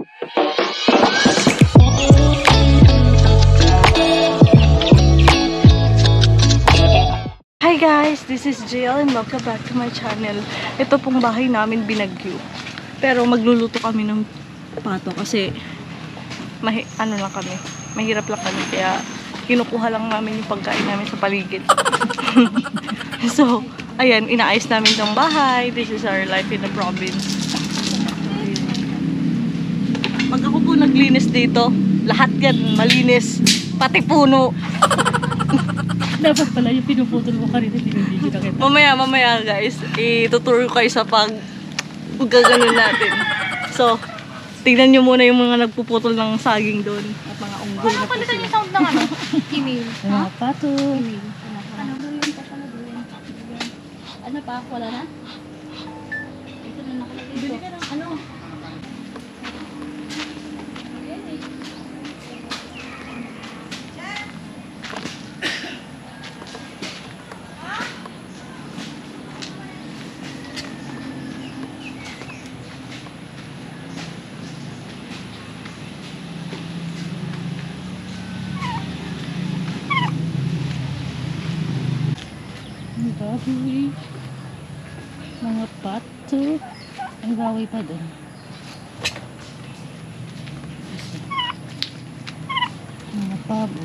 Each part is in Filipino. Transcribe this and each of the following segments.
Hi guys, this is JL and welcome back to my channel. Ito pong bahay namin binagyo. Pero magluluto kami ng pato kasi ano lang kami, mahirap lang kami kaya kinukuha lang namin yung pagkain namin sa paligid. So, ayan, inaayos namin tong bahay. This is our life in the province. Pag ako po naglinis dito, lahat yan malinis, pati puno. Dapat pala yung pinuputol mo kanina, hindi kita kita. Mamaya guys, ituturo ko kayo sa gaganon natin. So, tignan nyo muna yung mga nagpuputol ng saging doon at mga unggoy na po sila. Yung sound ng ano? Email. Ha? Pato. Email. Ano ba yung papalagay? Ano pa? Wala na? Ito na nakalagay. Bili ka ng ano? Baboy, mga pato, ang baboy pa doon. Mga pabo.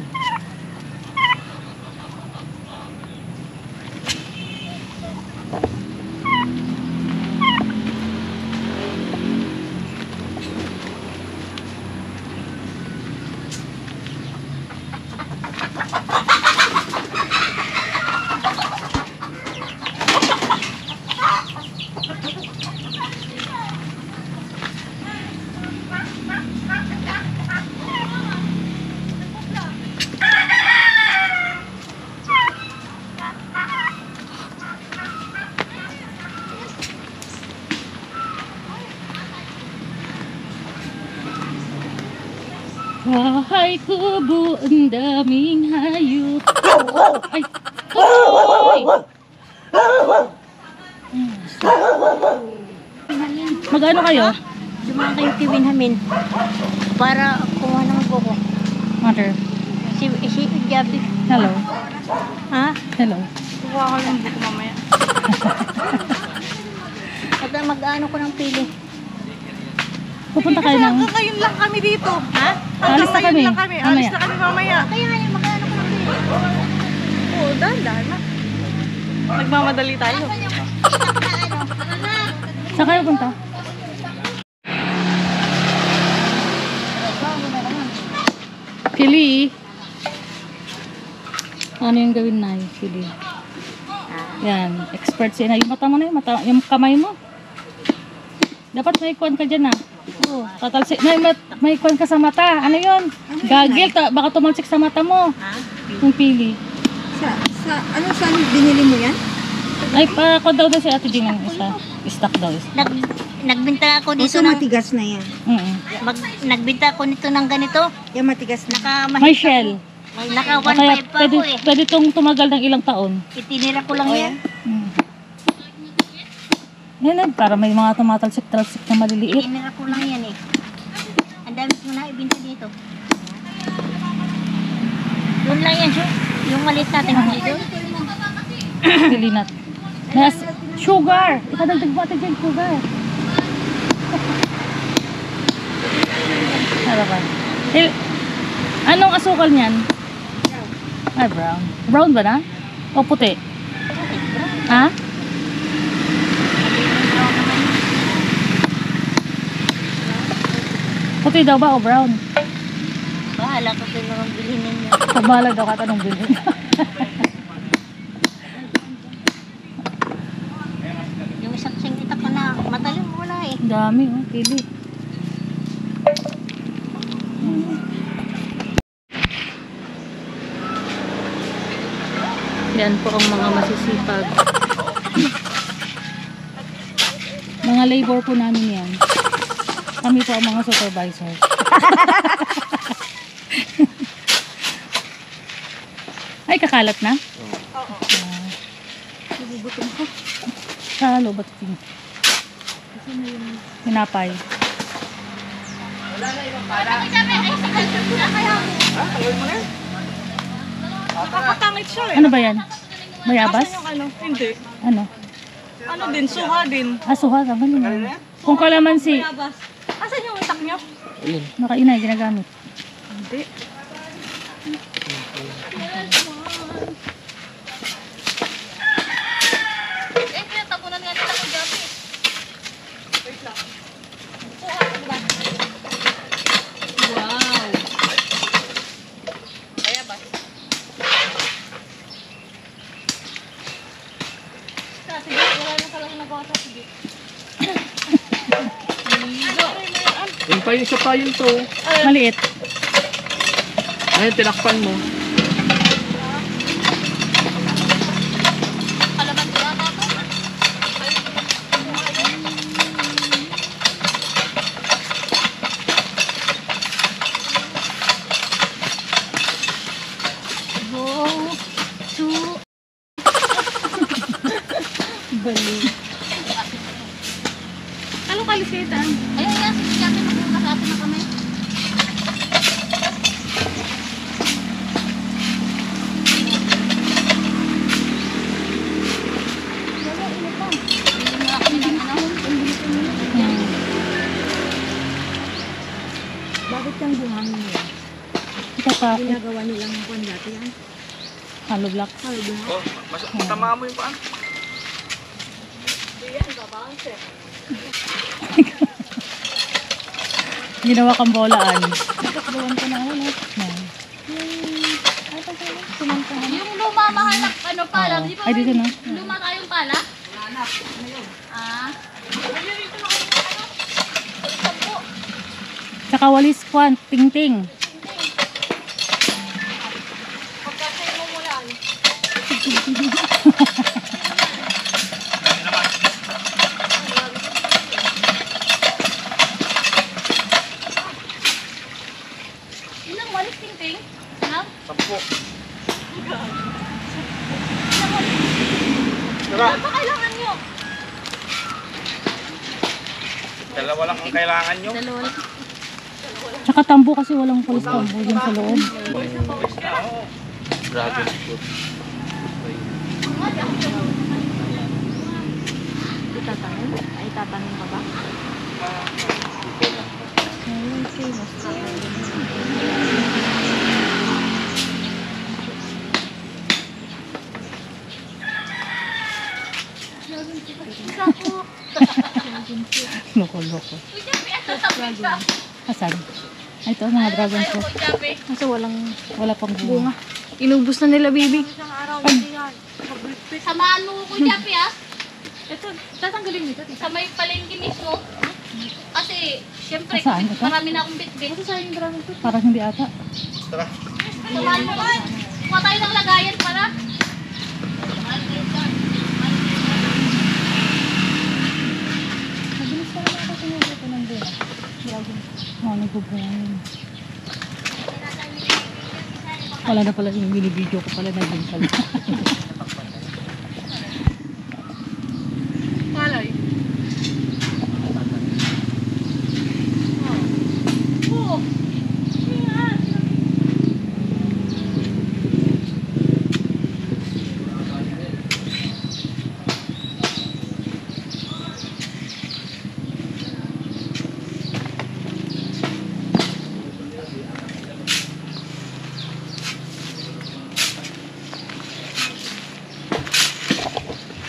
Bahay kubo, ang daming hayop. Ay! Ay! Magano kayo? Dumang kayo kiwinhamin para kuha ng buko. Mother. Si Gabi. Hello. Ha? Hello. Kuha ko lang buko mamaya. At mag-ano ko ng pili. Pupunta kayo ng... Hanggang ngayon lang kami dito. Ha? Hanggang Alis na ngayon kami. lang kami. Alis na kami mamaya. Kaya nga yung mag-ano ko ng pili. Oo, dahan na. Nagmamadali tayo. Saan kayo punta? Pili. Ano yung gawin na yun? Pili. Yan. Expert siya na. Yung mata mo na yun. Yung kamay mo. Dapat may ikon ka dyan na. Oh, tatalsik. May ikon ka sa mata. Ano yun? Gagil. Baka tumalsik sa mata mo. Yung pili. Saan binili mo yan? Ay, pa daw si Ate Jing ng isa. Stock daw. Nagbinta ako dito So ng... matigas na yan. Nagbinta ako nito ng ganito. Yung matigas na. May shell. Naka Kaya 1.5 pa ako eh. pwede itong tumagal ng ilang taon. Itinira ko lang yan. Yan para may mga tumatalsik-talsik na maliliit. Itinira ko lang yan eh. Ang dami ko na ibinta dito. Doon lang yan, yung maliit natin dito. Pili nat. May sugar! Ikadagdag mo natin dyan, sugar. Ano ba? Anong asukal niyan? Ay, brown. Brown ba na? O puti? Ha? Puti daw ba o brown? Bahala ko sa mga bilhin ninyo. Pagbahala daw ka tanong bilhin. Yung isang singita ko na matalim mo na eh. Dami, oh, pili. Yan po ang mga masisipag. Mga labor po namin yan. Kami po ang mga supervisor. Ay, kakalat na? Oo. Nagugutom ko. Sa lobat. Pinapay. Nakakatangit siya eh. Ano ba yan? Bayabas? Asan yung ano? Hindi. Ano? Ano din, suha din. Suha. Tanggalin mo. Kung kalamansi, Bayabas. Asan yung utak niyo? nakainay, ginagamit. Hindi. Eh, pinatapunan nga nila ko gabi. Wait lang. Wow. Kaya ba? Sige, wala na palang nagawa sa sige. Yung pa yung isa pa yun to. Maliit. Ayun, tinakpan mo. Kalaman ko ata to. Bali. Anong kalisitan? Ayun yan, sige natin magbukas sa atin na kami. Bakit yung buhangin nila? Itatapon. Ginagawa nilang kwan dati yan? Hollow block. Oh, tama mo yung paan. Ginawa kang bolaan. Gawan ko na ano. Yung luma mahanap ano pala, Oo. di ba? Ay, dito na. Luma tayong pala? Ah. Tsaka walis kwan, ting-ting. Pagkasay mo mo yan. Ilang walis ting-ting? Ha? 10. Ano pa kailangan nyo? Dalawa lang ang kailangan nyo. Dalawa. Tsaka tambo kasi walang walis tambo dyan sa loob. Dragon fruit. Itatangin? Ay, tatangin ka ba? Loko-loko. Uy, Japi, asa sa pa? Asan? Ay, ito, mga dragon Ay, fruit. oh, Japi. Kasi Wala pang bunga. Inubos na nila, baby. Samahan mo ko, Japi, ha? Ito, tatanggalin nito. Sa may palengke mismo. Kasi, syempre, Saan ito? marami na akong bitbit. Saan yung dragon fruit? Parang hindi ata. Tara. Samahan mo ba? Kuha tayo ng lagayan para. Mabilis pa naman ako sinubuto ng bunga. Oo, nagbubunga yun. Wala na pala yung binibideo ko pala na din pala. Malay. Oo. Yan.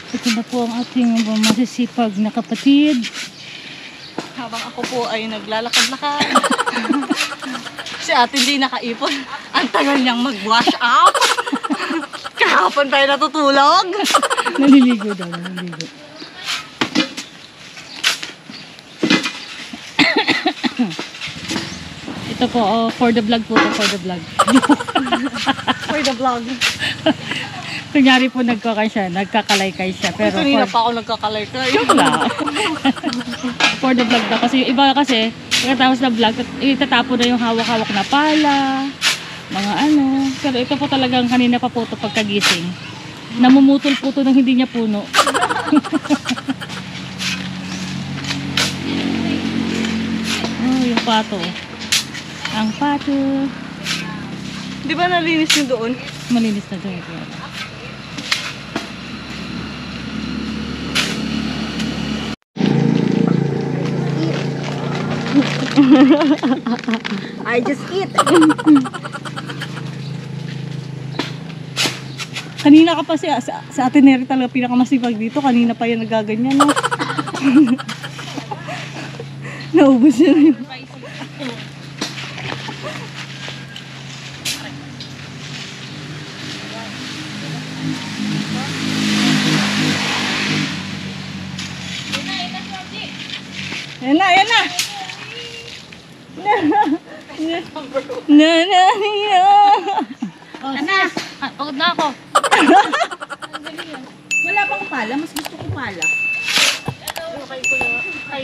Ito na po ang ating masisipag na kapatid. Habang ako po ay naglalakad-lakad. Si ate hindi nakaipon. Ang tagal niyang mag-wash up. Kahapon tayo natutulog. Naliligo daw, naliligo. Ito po, oh, for the vlog po to, for the vlog. For the vlog. Kunyari po nagkakalaykay siya. Pero Kanina for, pa ako nagkakalarkay. wala. For the vlog daw. Kasi yung iba kasi, pagkatapos na vlog, itatapon na yung hawak-hawak na pala, mga ano. Pero ito po talagang kanina pa po ito pagkagising. Namumutol po ito ng hindi niya puno. Ay, yung pato. Ang pato. Di ba nalinis nyo doon? Malinis na dyan. I just eat. Kanina ka pa sa Ate Neri talaga pinakamasipag dito. Kanina pa yan nagaganyan, no? Naubos niya na yun. Ayan na, ayan na! Na na na. Oh, ana! Pagod na ako. Wala bang pala? Mas gusto ko pala. Kay